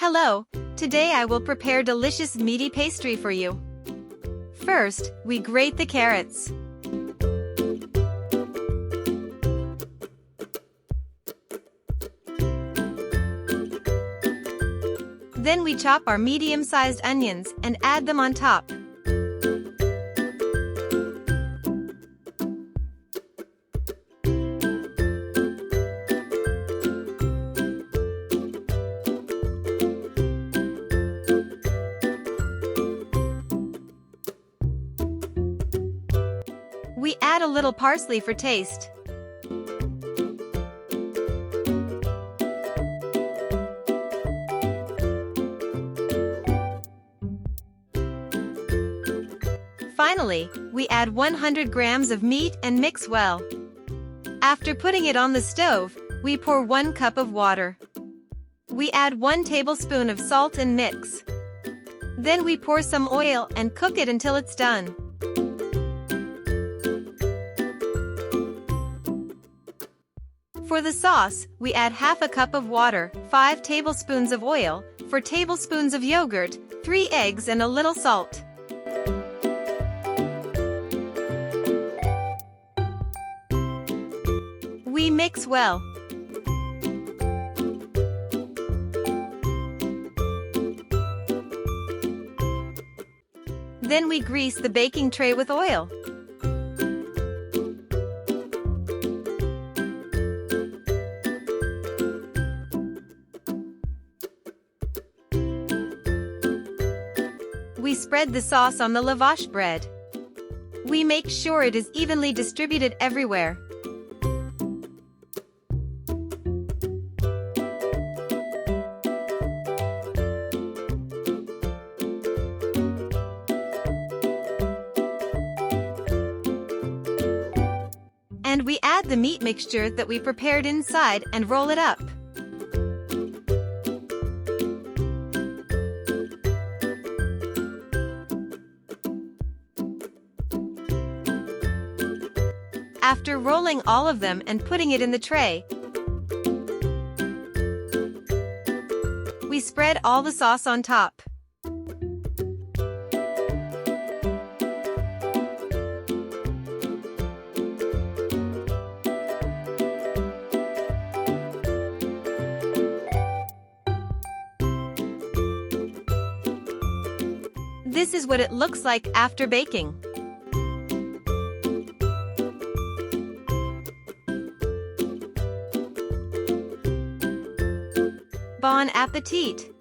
Hello, today I will prepare delicious meaty pastry for you. First, we grate the carrots. Then we chop our medium-sized onions and add them on top. We add a little parsley for taste. Finally, we add 100 grams of meat and mix well. After putting it on the stove, we pour 1 cup of water. We add 1 tablespoon of salt and mix. Then we pour some oil and cook it until it's done. For the sauce, we add half a cup of water, 5 tablespoons of oil, 4 tablespoons of yogurt, 3 eggs and a little salt. We mix well. Then we grease the baking tray with oil. We spread the sauce on the lavash bread. We make sure it is evenly distributed everywhere. And we add the meat mixture that we prepared inside and roll it up. After rolling all of them and putting it in the tray, we spread all the sauce on top. This is what it looks like after baking. Bon appetit!